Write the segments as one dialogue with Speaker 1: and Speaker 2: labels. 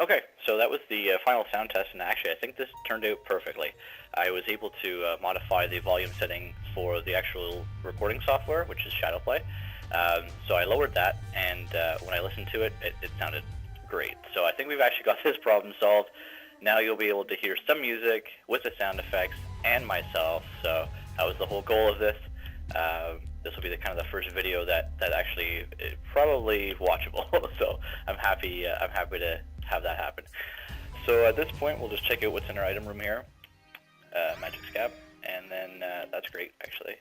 Speaker 1: Okay, so that was the final sound test, and actually I think this turned out perfectly. I was able to modify the volume setting for the actual recording software, which is Shadowplay. So I lowered that, and when I listened to it, it sounded great. So I think we've actually got this problem solved. Now you'll be able to hear some music with the sound effects and myself, so that was the whole goal of this. This will be the kind of the first video that actually is probably watchable, so I'm happy to have that happen. So at this point, we'll just check out what's in our item room here. Magic Scab, and then that's great actually.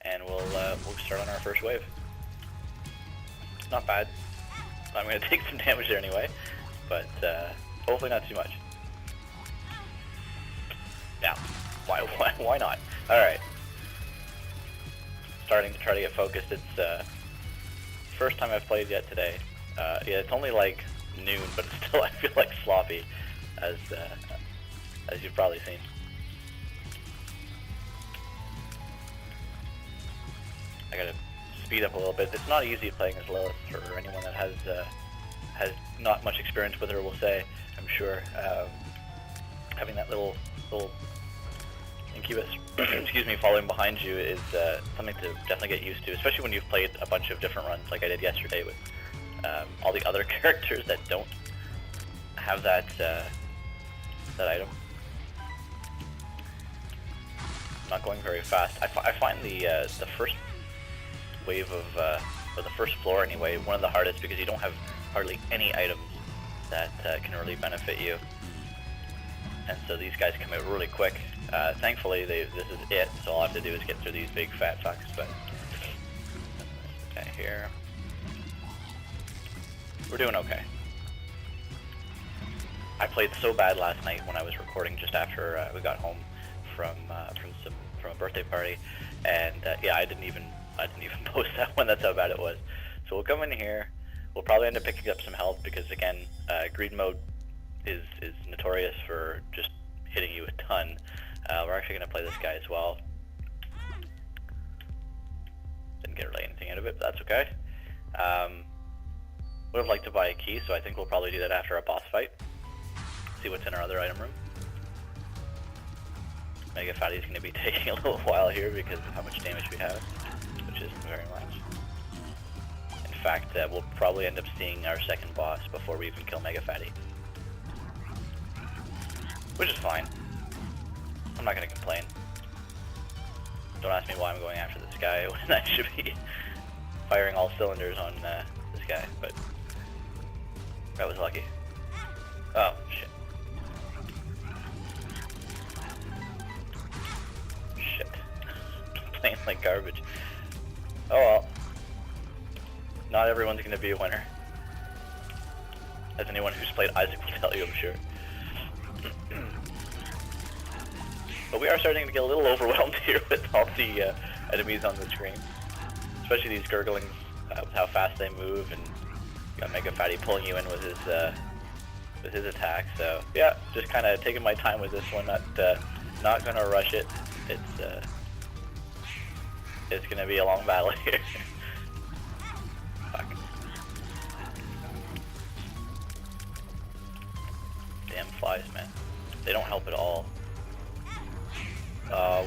Speaker 1: And we'll start on our first wave. Not bad. I'm going to take some damage there anyway, but hopefully not too much. Yeah, why not? All right. Starting to try to get focused. It's first time I've played yet today. Yeah, it's only like noon, but still I feel like sloppy, as you've probably seen. I gotta speed up a little bit. It's not easy playing as Lilith for anyone that has not much experience with her, will say. I'm sure having that little incubus, excuse me, following behind you is something to definitely get used to, especially when you've played a bunch of different runs like I did yesterday with all the other characters that don't have that item. Not going very fast. I find the first wave of, or the first floor anyway, one of the hardest because you don't have hardly any items that can really benefit you. And so these guys come out really quick. Thankfully, this is it, so all I have to do is get through these big fat fucks, but okay, here. We're doing okay. I played so bad last night when I was recording just after we got home from a birthday party, and yeah, I didn't even post that one. That's how bad it was. So we'll come in here. We'll probably end up picking up some health because again, greed mode is notorious for just hitting you a ton. We're actually going to play this guy as well. Didn't get really anything out of it, but that's okay. Would have liked to buy a key, so I think we'll probably do that after a boss fight. See what's in our other item room. Mega Fatty's going to be taking a little while here because of how much damage we have, which isn't very much. In fact, we'll probably end up seeing our second boss before we even kill Mega Fatty. Which is fine. I'm not going to complain. Don't ask me why I'm going after this guy when I should be firing all cylinders on this guy, but that was lucky. Oh, shit. Shit. Playing like garbage. Oh well. Not everyone's going to be a winner. As anyone who's played Isaac will tell you, I'm sure. But we are starting to get a little overwhelmed here with all the enemies on the screen. Especially these gurglings, with how fast they move, and you got Mega Fatty pulling you in with his attack. So yeah, just kind of taking my time with this one. Not gonna rush it. It's gonna be a long battle here. Fuck. Damn flies, man. They don't help at all.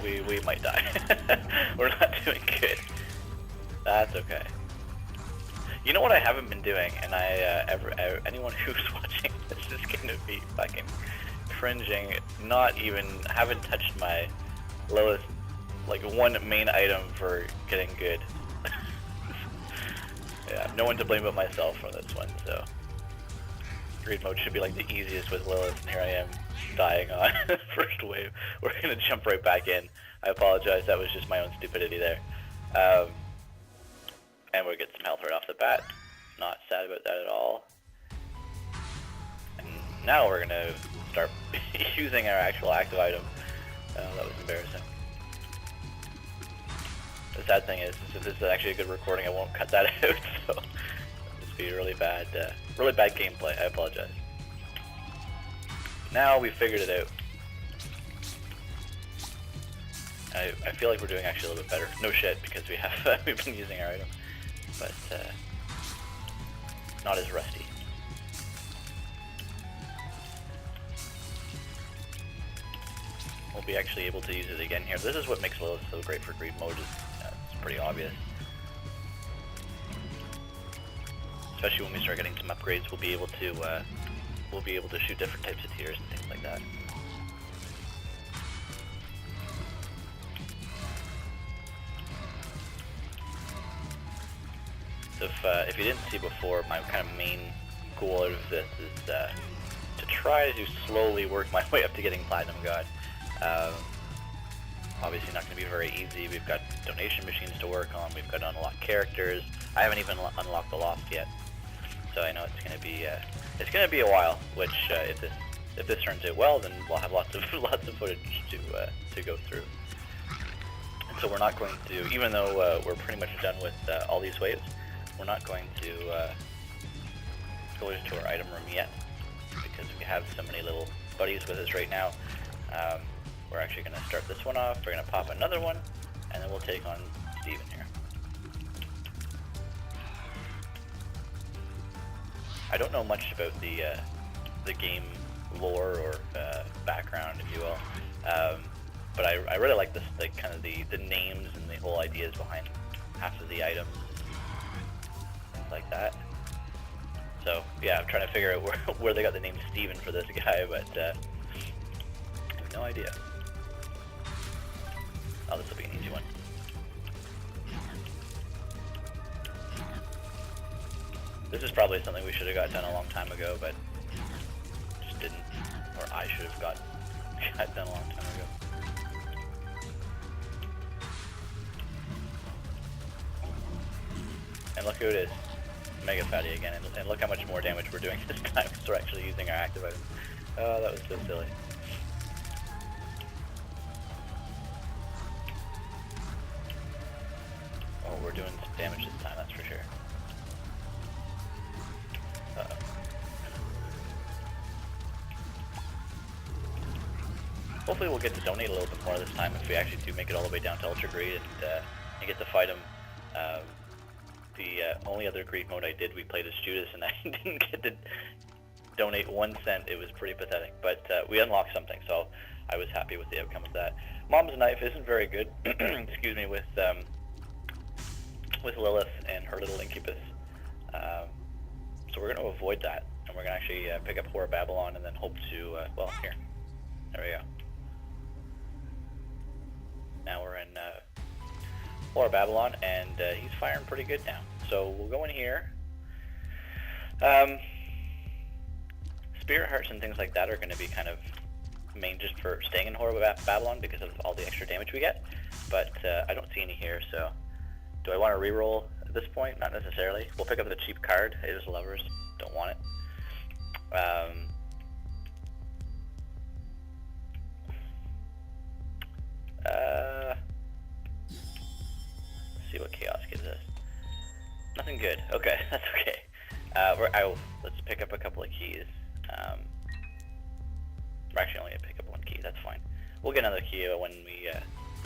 Speaker 1: We might die. We're not doing good. That's okay. You know what I haven't been doing, and anyone who's watching this is gonna be fucking cringing. Haven't touched my lowest, like, one main item for getting good. Yeah, no one to blame but myself for this one, so. Greed mode should be like the easiest with Lilith, and here I am dying on the first wave. We're gonna jump right back in. I apologize, that was just my own stupidity there. And we'll get some health right off the bat. Not sad about that at all. And now we're gonna start using our actual active item. That was embarrassing. The sad thing is, if this is actually a good recording, I won't cut that out, so this will be really bad gameplay. I apologize. Now we figured it out. I feel like we're doing actually a little bit better. No shit, because we've been using our item, but not as rusty. we'll be actually able to use it again here. This is what makes Lilith so great for greed mode. It's pretty obvious. Especially when we start getting some upgrades, we'll be able to shoot different types of tiers and things like that. So if you didn't see before, my kind of main goal out of this is to try to slowly work my way up to getting Platinum God. Obviously not going to be very easy. We've got donation machines to work on. We've got to unlock characters. I haven't even unlocked the Lost yet, so I know it's going to be a while. Which if this turns out well, then we'll have lots of footage to go through. And so we're not going to, even though we're pretty much done with all these waves, we're not going to go into our item room yet, because we have so many little buddies with us right now. We're actually going to start this one off, we're going to pop another one, and then we'll take on Steven here. I don't know much about the game lore or background, if you will, but I really like this, like kind of the names and the whole ideas behind half of the items, things like that. So yeah, I'm trying to figure out where they got the name Steven for this guy, but I have no idea. Oh, this will be an easy one. This is probably something we should have got done a long time ago, but just didn't. Or I should have got done a long time ago. And look who it is. Mega Fatty again, and look how much more damage we're doing this time because we're actually using our active items. Oh, that was so silly. Oh, we're doing some damage this time, that's for sure. Uh-oh. Hopefully we'll get to donate a little bit more this time if we actually do make it all the way down to Ultra Greed and get to fight him. The only other greed mode I did, we played as Judas, and I didn't get to donate 1 cent. It was pretty pathetic, but we unlocked something, so I was happy with the outcome of that. Mom's knife isn't very good, excuse me, with Lilith and her little incubus. So we're going to avoid that, and we're going to actually pick up Horror Babylon and then hope to, well, here. There we go. Now we're in Horror Babylon, and he's firing pretty good now. So we'll go in here. Spirit Hearts and things like that are going to be kind of main just for staying in Horror Babylon because of all the extra damage we get. But I don't see any here, so do I want to reroll at this point? Not necessarily. We'll pick up the cheap card, Ada's Lovers. Don't want it. See what Chaos gives us. Nothing good. Okay, that's okay. Let's pick up a couple of keys. We're actually only going to pick up one key. That's fine. We'll get another key when we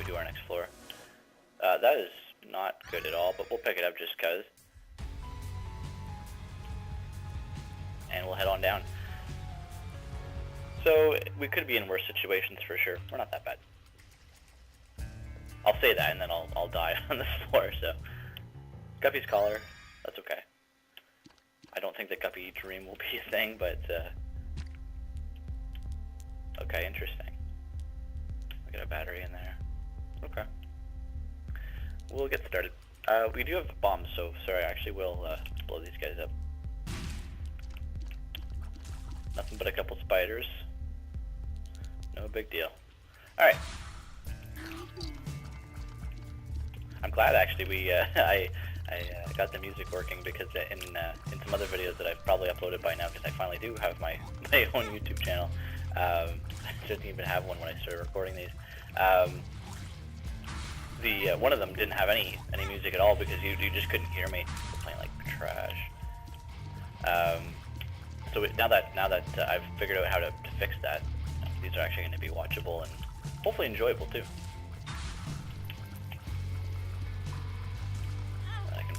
Speaker 1: do our next floor. That is not good at all, but we'll pick it up just because. And we'll head on down. So we could be in worse situations for sure. We're not that bad. I'll say that, and then I'll die on the floor. So Guppy's Collar, that's okay. I don't think the Guppy Dream will be a thing, but okay, interesting. We got a battery in there. Okay, we'll get started. We do have bombs, so sorry, I actually will blow these guys up. Nothing but a couple spiders. No big deal. All right. I'm glad actually I got the music working because in some other videos that I've probably uploaded by now, because I finally do have my own YouTube channel. I didn't even have one when I started recording these. One of them didn't have any music at all because you just couldn't hear me playing like trash. So now that I've figured out how to fix that, these are actually going to be watchable and hopefully enjoyable too.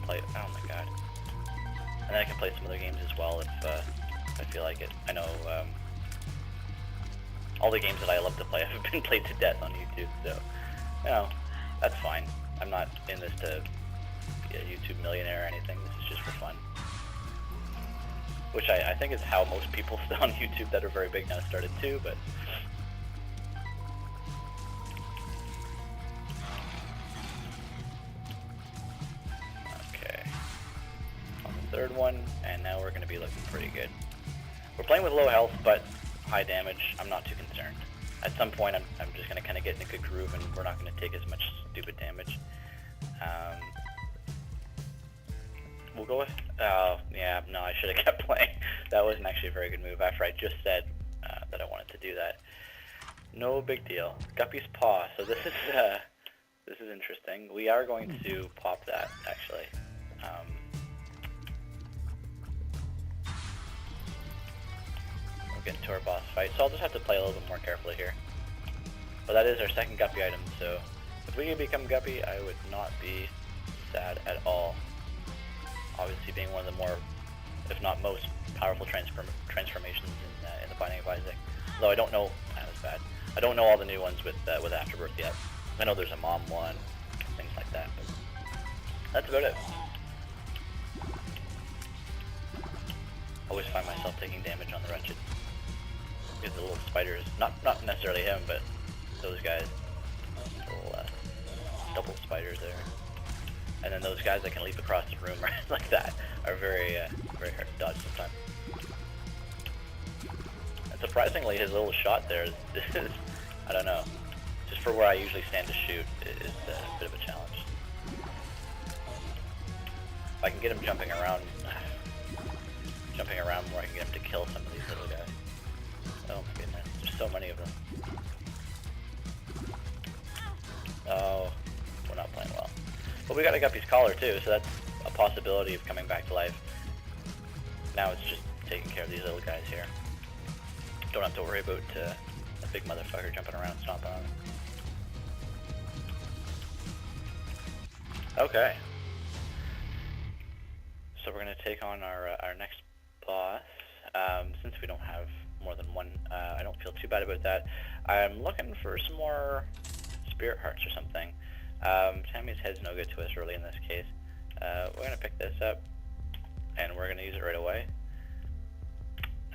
Speaker 1: Play it. Oh my god. And then I can play some other games as well if I feel like it. I know all the games that I love to play have been played to death on YouTube, so, you know, that's fine. I'm not in this to be a YouTube millionaire or anything. This is just for fun. Which I think is how most people on YouTube that are very big now started too, but... Okay. On the third one, and now we're going to be looking pretty good. We're playing with low health, but high damage. I'm not too concerned. At some point, I'm just going to kind of get in a good groove, and we're not going to take as much stupid damage. We'll go with... yeah, no, I should have kept playing. That wasn't actually a very good move after I just said that I wanted to do that. No big deal. Guppy's Paw. So this is interesting. We are going to pop that, actually. We'll get into our boss fight. So I'll just have to play a little bit more carefully here. But that is our second Guppy item, so if we can become Guppy, I would not be sad at all. Obviously being one of the more, if not most, powerful transformations in the Binding of Isaac. Though I don't know, that was bad. I don't know all the new ones with Afterbirth yet. I know there's a mom one, things like that, but that's about it. Always find myself taking damage on the Wretched. Because the little spiders, not necessarily him, but those guys, little double spiders there. And then those guys that can leap across the room right like that are very hard to dodge sometimes. And surprisingly, his little shot there is I don't know, just for where I usually stand to shoot, is a bit of a challenge. If I can get him jumping around where I can get him to kill some of these little guys. Oh my goodness, there's so many of them. Oh, we're not playing well. But we got a Guppy's Collar too, so that's a possibility of coming back to life. Now it's just taking care of these little guys here. Don't have to worry about a big motherfucker jumping around stomping on them. Okay. So we're going to take on our next boss. Since we don't have more than one, I don't feel too bad about that. I'm looking for some more Spirit Hearts or something. Tammy's head's no good to us really in this case. We're going to pick this up, and we're going to use it right away.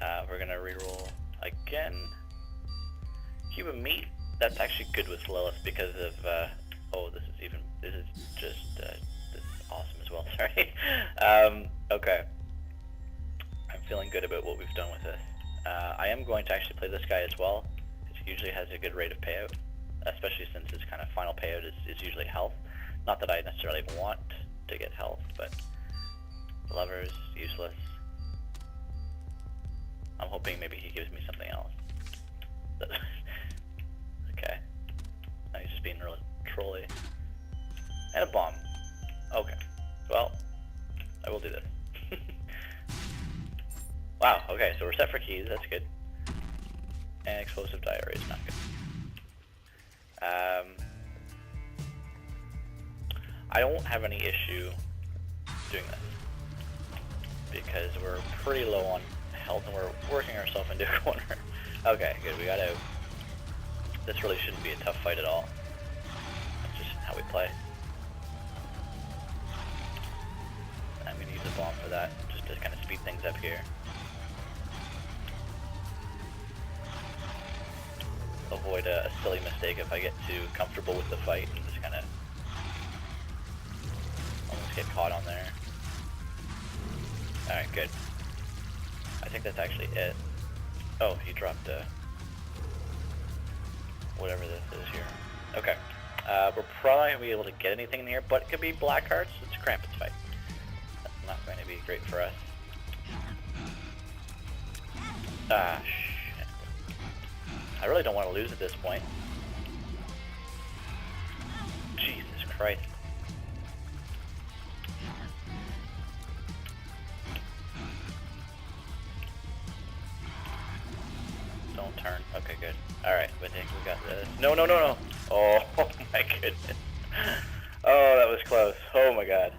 Speaker 1: We're going to reroll again. Cuban Meat, that's actually good with Lilith because of, oh, this is just, this is awesome as well, sorry. Okay. I'm feeling good about what we've done with this. I am going to actually play this guy as well. It usually has a good rate of payout, especially since his kind of final payout is usually health. Not that I necessarily want to get health, but Lover's useless. I'm hoping maybe he gives me something else. Okay. Now he's just being really trolly. And a bomb. Okay. Well, I will do this. Wow, okay, so we're set for keys, that's good. And explosive diarrhea is not good. I don't have any issue doing this because we're pretty low on health and we're working ourselves into a corner. Okay, good, we got out. This really shouldn't be a tough fight at all. That's just how we play. I'm going to use a bomb for that, just to kind of speed things up here. Avoid a silly mistake if I get too comfortable with the fight and just kind of almost get caught on there. Alright, good. I think that's actually it. Oh, he dropped whatever this is here. Okay. We're probably not going to be able to get anything in here, but it could be black hearts. It's a Krampus fight. That's not going to be great for us. Ah, shit. I really don't want to lose at this point. Jesus Christ. Don't turn. Okay, good. Alright, I think we got this. No, no, no, no! Oh, oh my goodness. Oh, that was close. Oh my god.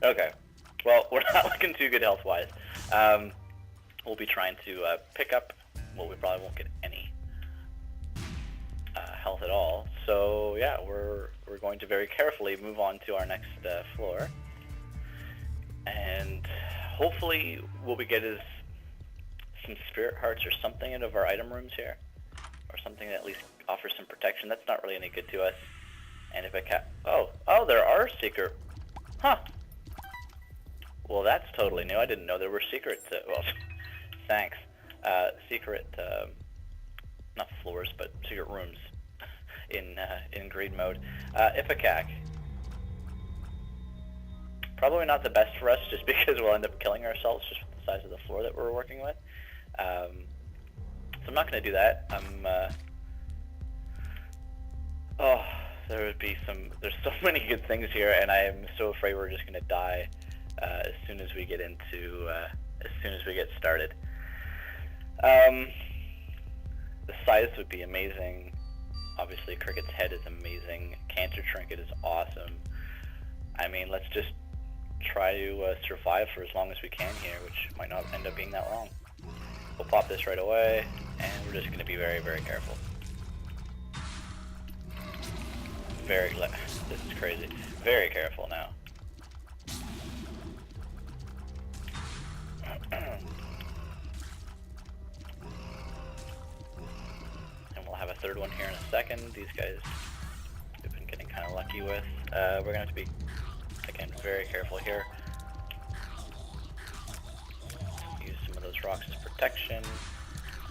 Speaker 1: Okay. Well, we're not looking too good health-wise. We'll be trying to pick up... Well, we probably won't get any health at all. So yeah, we're going to very carefully move on to our next floor, and hopefully what we get is some spirit hearts or something out of our item rooms here, or something that at least offers some protection. That's not really any good to us. And if I oh, there are secret, huh? Well, that's totally new. I didn't know there were secret, well, thanks. Secret, not floors, but secret rooms in greed mode. Ipecac. Probably not the best for us, just because we'll end up killing ourselves just with the size of the floor that we're working with. So I'm not going to do that. There's so many good things here, and I am so afraid we're just going to die as soon as we get started. The size would be amazing. Obviously, Cricket's head is amazing. Cancer Trinket is awesome. I mean, let's just try to survive for as long as we can here, which might not end up being that long. We'll pop this right away, and we're just going to be very, very careful. This is crazy. Very careful now. And we'll have a third one here in a second. These guys we've been getting kind of lucky with. We're going to have to be, again, very careful here. Use some of those rocks as protection.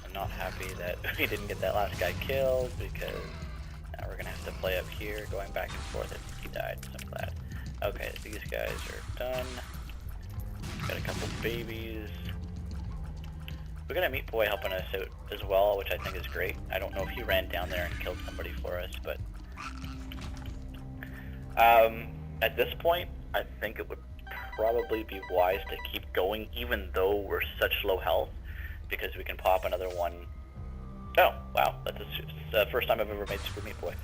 Speaker 1: I'm not happy that we didn't get that last guy killed, because now we're going to have to play up here, going back and forth. He died, so I'm glad. Okay, these guys are done. Got a couple babies. We got a meat boy helping us out as well, which I think is great. I don't know if he ran down there and killed somebody for us, but at this point, I think it would probably be wise to keep going, even though we're such low health, because we can pop another one. Oh, wow, that's the first time I've ever made Super Meat Boy.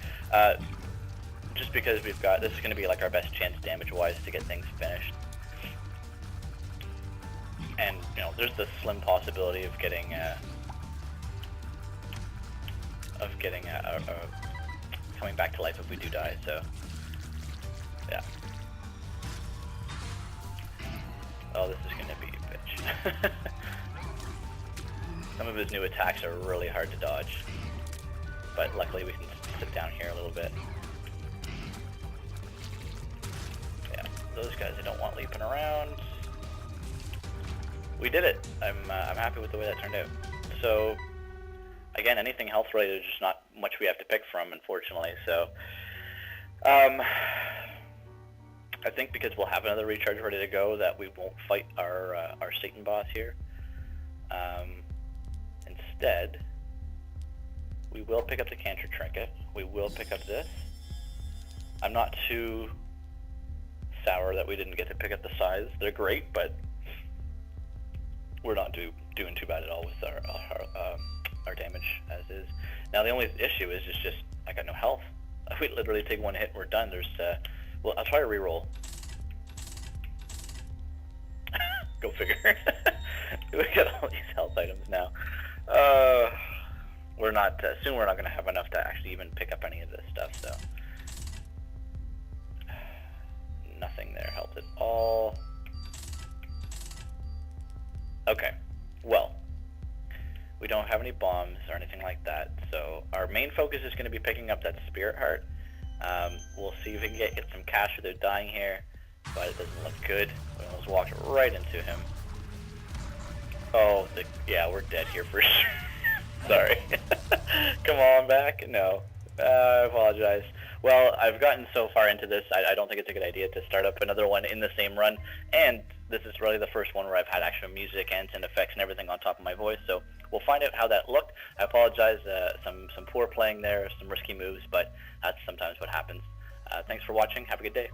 Speaker 1: Just because this is going to be like our best chance damage-wise to get things finished. And, there's the slim possibility of getting coming back to life if we do die, so, yeah. Oh, this is going to be a bitch. Some of his new attacks are really hard to dodge, but luckily we can sit down here a little bit. Yeah, those guys I don't want leaping around. We did it. I'm happy with the way that turned out. So, again, anything health related, there's just not much we have to pick from, unfortunately. So, I think because we'll have another recharge ready to go, that we won't fight our Satan boss here. Instead, we will pick up the Cancer Trinket. We will pick up this. I'm not too sour that we didn't get to pick up the size. They're great, but we're not doing too bad at all with our damage as is. Now the only issue is it's just I got no health. We literally take one hit and we're done. There's well, I'll try to reroll. Go figure. We got all these health items now. We're not soon. We're not going to have enough to actually even pick up any of this stuff. So nothing there helped at all. Okay, well, we don't have any bombs or anything like that, so our main focus is going to be picking up that spirit heart. We'll see if we can get some cash without dying here, but it doesn't look good. We almost walked right into him. Oh, yeah, we're dead here for sure. Sorry. Come on back. No, I apologize. Well, I've gotten so far into this, I don't think it's a good idea to start up another one in the same run, and this is really the first one where I've had actual music and sound effects and everything on top of my voice, so we'll find out how that looked. I apologize, some poor playing there, some risky moves, but that's sometimes what happens. Thanks for watching. Have a good day.